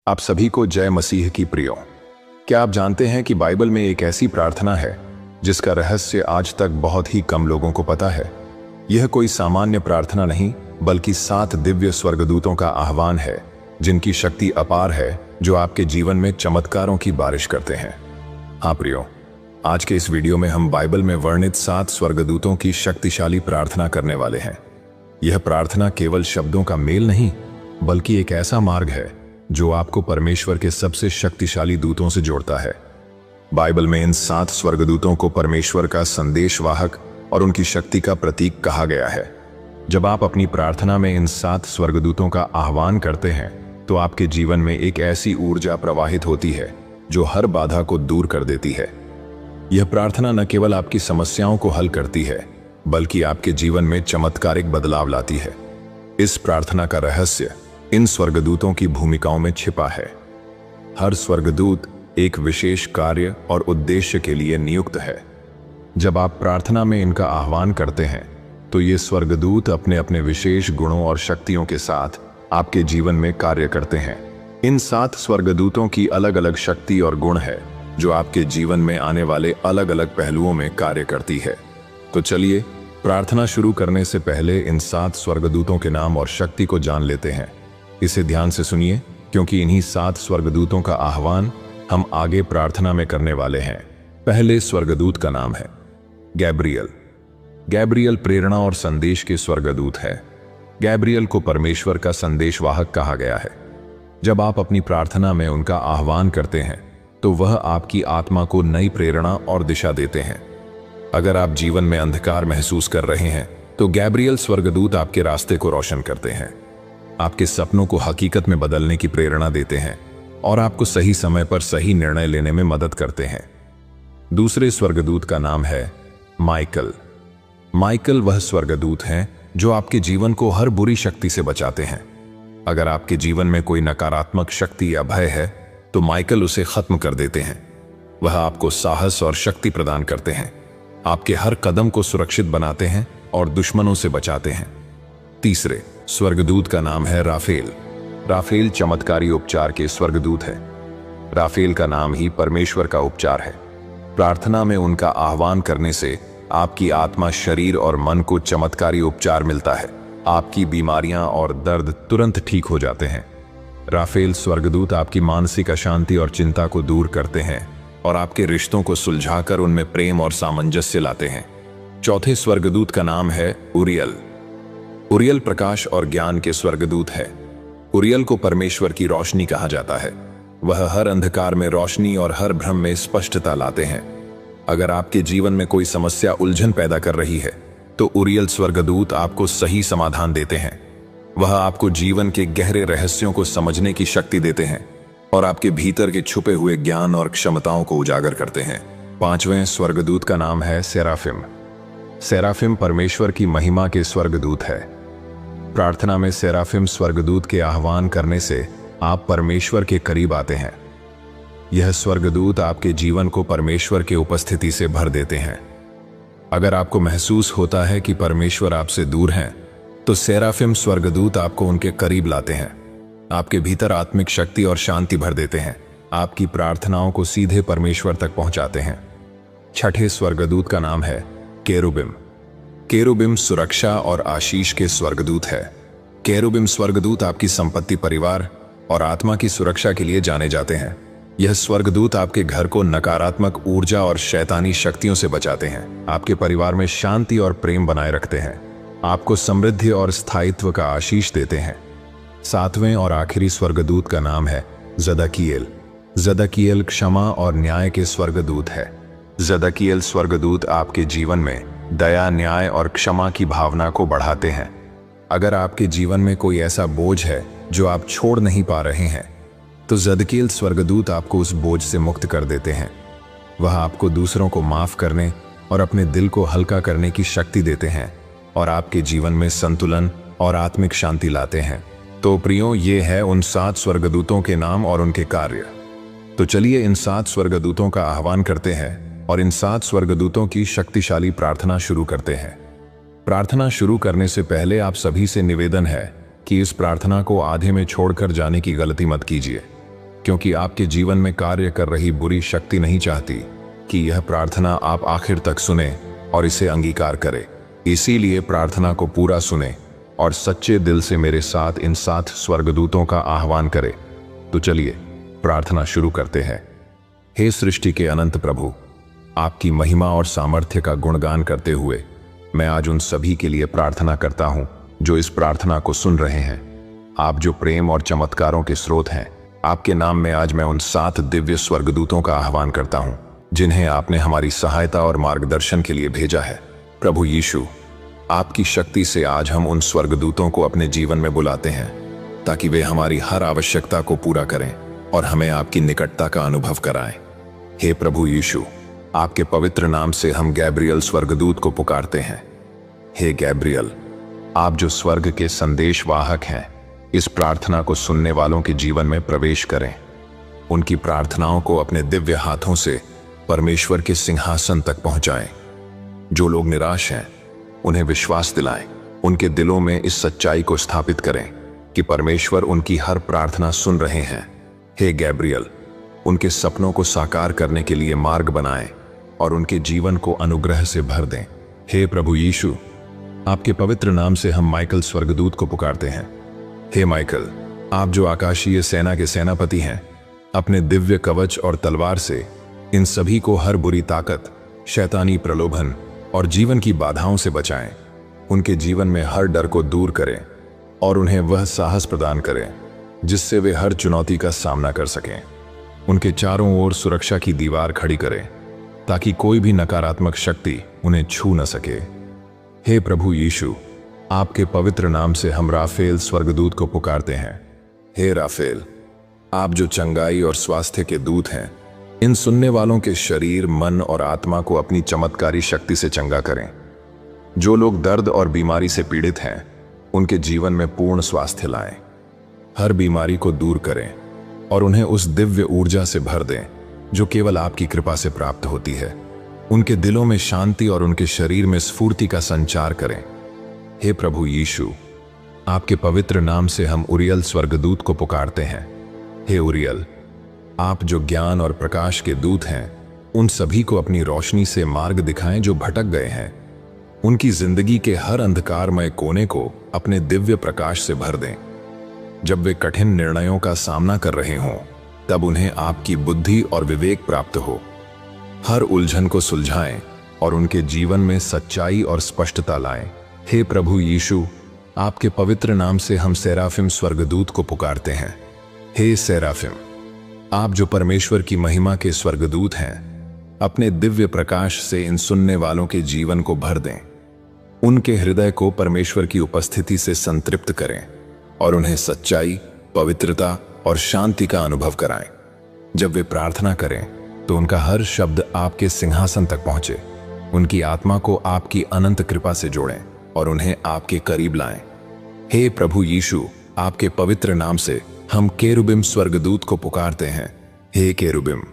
आप सभी को जय मसीह की प्रियो। क्या आप जानते हैं कि बाइबल में एक ऐसी प्रार्थना है जिसका रहस्य आज तक बहुत ही कम लोगों को पता है। यह कोई सामान्य प्रार्थना नहीं बल्कि 7 दिव्य स्वर्गदूतों का आह्वान है जिनकी शक्ति अपार है, जो आपके जीवन में चमत्कारों की बारिश करते हैं। हाँ प्रियो, आज के इस वीडियो में हम बाइबल में वर्णित 7 स्वर्गदूतों की शक्तिशाली प्रार्थना करने वाले हैं। यह प्रार्थना केवल शब्दों का मेल नहीं बल्कि एक ऐसा मार्ग है जो आपको परमेश्वर के सबसे शक्तिशाली दूतों से जोड़ता है। बाइबल में इन 7 स्वर्गदूतों को परमेश्वर का संदेशवाहक और उनकी शक्ति का प्रतीक कहा गया है। जब आप अपनी प्रार्थना में इन 7 स्वर्गदूतों का आह्वान करते हैं तो आपके जीवन में एक ऐसी ऊर्जा प्रवाहित होती है जो हर बाधा को दूर कर देती है। यह प्रार्थना न केवल आपकी समस्याओं को हल करती है बल्कि आपके जीवन में चमत्कारिक बदलाव लाती है। इस प्रार्थना का रहस्य इन स्वर्गदूतों की भूमिकाओं में छिपा है। हर स्वर्गदूत एक विशेष कार्य और उद्देश्य के लिए नियुक्त है। जब आप प्रार्थना में इनका आह्वान करते हैं तो ये स्वर्गदूत अपने अपने विशेष गुणों और शक्तियों के साथ आपके जीवन में कार्य करते हैं। इन 7 स्वर्गदूतों की अलग अलग शक्ति और गुण है जो आपके जीवन में आने वाले अलग अलग पहलुओं में कार्य करती है। तो चलिए प्रार्थना शुरू करने से पहले इन 7 स्वर्गदूतों के नाम और शक्ति को जान लेते हैं। इसे ध्यान से सुनिए क्योंकि इन्हीं 7 स्वर्गदूतों का आह्वान हम आगे प्रार्थना में करने वाले हैं। पहले स्वर्गदूत का नाम है गैब्रियल। गैब्रियल प्रेरणा और संदेश के स्वर्गदूत है। गैब्रियल को परमेश्वर का संदेशवाहक कहा गया है। जब आप अपनी प्रार्थना में उनका आह्वान करते हैं तो वह आपकी आत्मा को नई प्रेरणा और दिशा देते हैं। अगर आप जीवन में अंधकार महसूस कर रहे हैं तो गैब्रियल स्वर्गदूत आपके रास्ते को रोशन करते हैं, आपके सपनों को हकीकत में बदलने की प्रेरणा देते हैं और आपको सही समय पर सही निर्णय लेने में मदद करते हैं। दूसरे स्वर्गदूत का नाम है माइकल। माइकल वह स्वर्गदूत हैं जो आपके जीवन को हर बुरी शक्ति से बचाते हैं। अगर आपके जीवन में कोई नकारात्मक शक्ति या भय है तो माइकल उसे खत्म कर देते हैं। वह आपको साहस और शक्ति प्रदान करते हैं, आपके हर कदम को सुरक्षित बनाते हैं और दुश्मनों से बचाते हैं। तीसरे स्वर्गदूत का नाम है राफेल। राफेल चमत्कारी उपचार के स्वर्गदूत है। राफेल का नाम ही परमेश्वर का उपचार है। प्रार्थना में उनका आह्वान करने से आपकी आत्मा, शरीर और मन को चमत्कारी उपचार मिलता है। आपकी बीमारियां और दर्द तुरंत ठीक हो जाते हैं। राफेल स्वर्गदूत आपकी मानसिक अशांति और चिंता को दूर करते हैं और आपके रिश्तों को सुलझाकर उनमें प्रेम और सामंजस्य लाते हैं। चौथे स्वर्गदूत का नाम है उरियल। उरियल प्रकाश और ज्ञान के स्वर्गदूत है। उरियल को परमेश्वर की रोशनी कहा जाता है। वह हर अंधकार में रोशनी और हर भ्रम में स्पष्टता लाते हैं। अगर आपके जीवन में कोई समस्या उलझन पैदा कर रही है तो उरियल स्वर्गदूत आपको सही समाधान देते हैं। वह आपको जीवन के गहरे रहस्यों को समझने की शक्ति देते हैं और आपके भीतर के छुपे हुए ज्ञान और क्षमताओं को उजागर करते हैं। पांचवें स्वर्गदूत का नाम है सेराफिम। सेराफिम परमेश्वर की महिमा के स्वर्गदूत है। प्रार्थना में सेराफिम स्वर्गदूत के आह्वान करने से आप परमेश्वर के करीब आते हैं। यह स्वर्गदूत आपके जीवन को परमेश्वर के उपस्थिति से भर देते हैं। अगर आपको महसूस होता है कि परमेश्वर आपसे दूर हैं तो सेराफिम स्वर्गदूत आपको उनके करीब लाते हैं, आपके भीतर आत्मिक शक्ति और शांति भर देते हैं, आपकी प्रार्थनाओं को सीधे परमेश्वर तक पहुंचाते हैं। छठे स्वर्गदूत का नाम है केरुबिम। केरुबिम सुरक्षा और आशीष के स्वर्गदूत है। केरुबिम स्वर्गदूत आपकी संपत्ति, परिवार और आत्मा की सुरक्षा के लिए जाने जाते हैं। यह स्वर्गदूत आपके घर को नकारात्मक ऊर्जा और शैतानी शक्तियों से बचाते हैं, आपके परिवार में शांति और प्रेम बनाए रखते हैं, आपको समृद्धि और स्थायित्व का आशीष देते हैं। सातवें और आखिरी स्वर्गदूत का नाम है जदकिएल। जदकिएल क्षमा और न्याय के स्वर्गदूत है। जदकिएल स्वर्गदूत आपके जीवन में दया, न्याय और क्षमा की भावना को बढ़ाते हैं। अगर आपके जीवन में कोई ऐसा बोझ है जो आप छोड़ नहीं पा रहे हैं तो जदकिएल स्वर्गदूत आपको उस बोझ से मुक्त कर देते हैं। वह आपको दूसरों को माफ करने और अपने दिल को हल्का करने की शक्ति देते हैं और आपके जीवन में संतुलन और आत्मिक शांति लाते हैं। तो प्रियो, ये है उन 7 स्वर्गदूतों के नाम और उनके कार्य। तो चलिए इन 7 स्वर्गदूतों का आह्वान करते हैं और इन 7 स्वर्गदूतों की शक्तिशाली प्रार्थना शुरू करते हैं। प्रार्थना शुरू करने से पहले आप सभी से निवेदन है कि इस प्रार्थना को आधे में छोड़कर जाने की गलती मत कीजिए। क्योंकि आपके जीवन में कार्य कर रही बुरी शक्ति नहीं चाहती कि यह प्रार्थना आप आखिर तक सुने और इसे अंगीकार करें। इसीलिए प्रार्थना को पूरा सुने और सच्चे दिल से मेरे साथ इन 7 स्वर्गदूतों का आह्वान करें। तो चलिए प्रार्थना शुरू करते हैं। हे सृष्टि के अनंत प्रभु, आपकी महिमा और सामर्थ्य का गुणगान करते हुए मैं आज उन सभी के लिए प्रार्थना करता हूं जो इस प्रार्थना को सुन रहे हैं। आप जो प्रेम और चमत्कारों के स्रोत हैं, आपके नाम में आज मैं उन 7 दिव्य स्वर्गदूतों का आह्वान करता हूं जिन्हें आपने हमारी सहायता और मार्गदर्शन के लिए भेजा है। प्रभु यीशु, आपकी शक्ति से आज हम उन स्वर्गदूतों को अपने जीवन में बुलाते हैं ताकि वे हमारी हर आवश्यकता को पूरा करें और हमें आपकी निकटता का अनुभव कराएं। हे प्रभु यीशु, आपके पवित्र नाम से हम गैब्रियल स्वर्गदूत को पुकारते हैं। हे गैब्रियल, आप जो स्वर्ग के संदेशवाहक हैं, इस प्रार्थना को सुनने वालों के जीवन में प्रवेश करें। उनकी प्रार्थनाओं को अपने दिव्य हाथों से परमेश्वर के सिंहासन तक पहुंचाएं। जो लोग निराश हैं, उन्हें विश्वास दिलाएं। उनके दिलों में इस सच्चाई को स्थापित करें कि परमेश्वर उनकी हर प्रार्थना सुन रहे हैं। हे गैब्रियल, उनके सपनों को साकार करने के लिए मार्ग बनाएं और उनके जीवन को अनुग्रह से भर दें। हे प्रभु यीशु, आपके पवित्र नाम से हम माइकल स्वर्गदूत को पुकारते हैं। हे माइकल, आप जो आकाशीय सेना के सेनापति हैं, अपने दिव्य कवच और तलवार से इन सभी को हर बुरी ताकत, शैतानी प्रलोभन और जीवन की बाधाओं से बचाएं। उनके जीवन में हर डर को दूर करें और उन्हें वह साहस प्रदान करें जिससे वे हर चुनौती का सामना कर सकें। उनके चारों ओर सुरक्षा की दीवार खड़ी करें ताकि कोई भी नकारात्मक शक्ति उन्हें छू न सके। हे प्रभु यीशु, आपके पवित्र नाम से हम राफेल स्वर्गदूत को पुकारते हैं। हे राफेल, आप जो चंगाई और स्वास्थ्य के दूत हैं, इन सुनने वालों के शरीर, मन और आत्मा को अपनी चमत्कारी शक्ति से चंगा करें। जो लोग दर्द और बीमारी से पीड़ित हैं, उनके जीवन में पूर्ण स्वास्थ्य लाएं। हर बीमारी को दूर करें और उन्हें उस दिव्य ऊर्जा से भर दें जो केवल आपकी कृपा से प्राप्त होती है। उनके दिलों में शांति और उनके शरीर में स्फूर्ति का संचार करें। हे प्रभु यीशु, आपके पवित्र नाम से हम उरियल स्वर्गदूत को पुकारते हैं। हे उरियल, आप जो ज्ञान और प्रकाश के दूत हैं, उन सभी को अपनी रोशनी से मार्ग दिखाएं जो भटक गए हैं। उनकी जिंदगी के हर अंधकारमय कोने को अपने दिव्य प्रकाश से भर दें। जब वे कठिन निर्णयों का सामना कर रहे हों, तब उन्हें आपकी बुद्धि और विवेक प्राप्त हो। हर उलझन को सुलझाएं और उनके जीवन में सच्चाई और स्पष्टता लाएं। हे प्रभु यीशु, आपके पवित्र नाम से हम सेराफिम स्वर्गदूत को पुकारते हैं। हे सेराफिम, आप जो परमेश्वर की महिमा के स्वर्गदूत हैं, अपने दिव्य प्रकाश से इन सुनने वालों के जीवन को भर दें। उनके हृदय को परमेश्वर की उपस्थिति से संतृप्त करें और उन्हें सच्चाई, पवित्रता और शांति का अनुभव कराएं। जब वे प्रार्थना करें तो उनका हर शब्द आपके सिंहासन तक पहुंचे। उनकी आत्मा को आपकी अनंत कृपा से जोड़ें और उन्हें आपके करीब लाएं। हे प्रभु यीशु, आपके पवित्र नाम से हम केरुबिम स्वर्गदूत को पुकारते हैं। हे केरुबिम,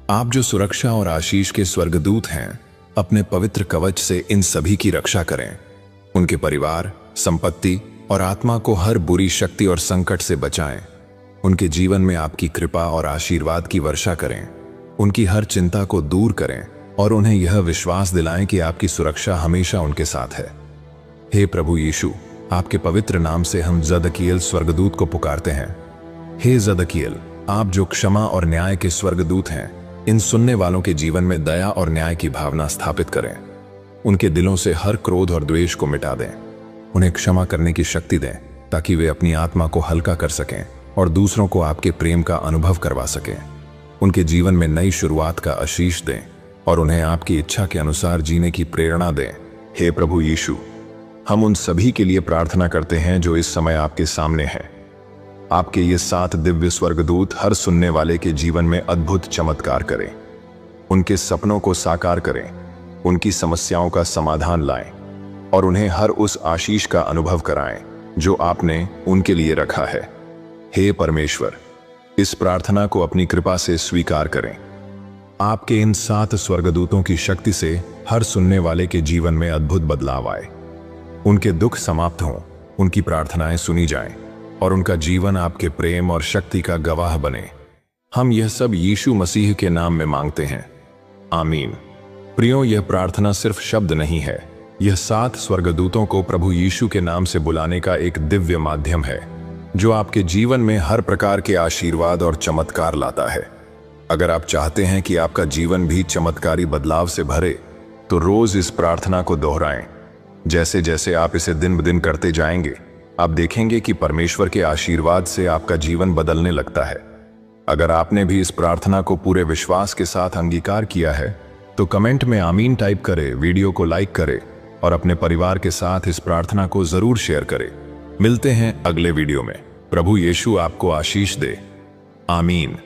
आप जो सुरक्षा और आशीष के स्वर्गदूत हैं, अपने पवित्र कवच से इन सभी की रक्षा करें। उनके परिवार, संपत्ति और आत्मा को हर बुरी शक्ति और संकट से बचाएं। उनके जीवन में आपकी कृपा और आशीर्वाद की वर्षा करें। उनकी हर चिंता को दूर करें और उन्हें यह विश्वास दिलाएं कि आपकी सुरक्षा हमेशा उनके साथ है। हे प्रभु यीशु, आपके पवित्र नाम से हम जदकियल स्वर्गदूत को पुकारते हैं। हे जदकियल, आप जो क्षमा और न्याय के स्वर्गदूत हैं, इन सुनने वालों के जीवन में दया और न्याय की भावना स्थापित करें। उनके दिलों से हर क्रोध और द्वेष को मिटा दें। उन्हें क्षमा करने की शक्ति दें ताकि वे अपनी आत्मा को हल्का कर सकें और दूसरों को आपके प्रेम का अनुभव करवा सकें। उनके जीवन में नई शुरुआत का आशीष दें और उन्हें आपकी इच्छा के अनुसार जीने की प्रेरणा दें। हे प्रभु यीशु, हम उन सभी के लिए प्रार्थना करते हैं जो इस समय आपके सामने हैं। आपके ये 7 दिव्य स्वर्गदूत हर सुनने वाले के जीवन में अद्भुत चमत्कार करें। उनके सपनों को साकार करें, उनकी समस्याओं का समाधान लाएं और उन्हें हर उस आशीष का अनुभव कराएं जो आपने उनके लिए रखा है। हे परमेश्वर, इस प्रार्थना को अपनी कृपा से स्वीकार करें। आपके इन 7 स्वर्गदूतों की शक्ति से हर सुनने वाले के जीवन में अद्भुत बदलाव आए। उनके दुख समाप्त हों, उनकी प्रार्थनाएं सुनी जाएं और उनका जीवन आपके प्रेम और शक्ति का गवाह बने। हम यह सब यीशु मसीह के नाम में मांगते हैं, आमीन। प्रियो, यह प्रार्थना सिर्फ शब्द नहीं है, यह 7 स्वर्गदूतों को प्रभु यीशु के नाम से बुलाने का एक दिव्य माध्यम है जो आपके जीवन में हर प्रकार के आशीर्वाद और चमत्कार लाता है। अगर आप चाहते हैं कि आपका जीवन भी चमत्कारी बदलाव से भरे तो रोज इस प्रार्थना को दोहराएं। जैसे जैसे आप इसे दिन ब दिन करते जाएंगे, आप देखेंगे कि परमेश्वर के आशीर्वाद से आपका जीवन बदलने लगता है। अगर आपने भी इस प्रार्थना को पूरे विश्वास के साथ अंगीकार किया है तो कमेंट में आमीन टाइप करें, वीडियो को लाइक करें और अपने परिवार के साथ इस प्रार्थना को जरूर शेयर करें। मिलते हैं अगले वीडियो में। प्रभु यीशु आपको आशीष दे, आमीन।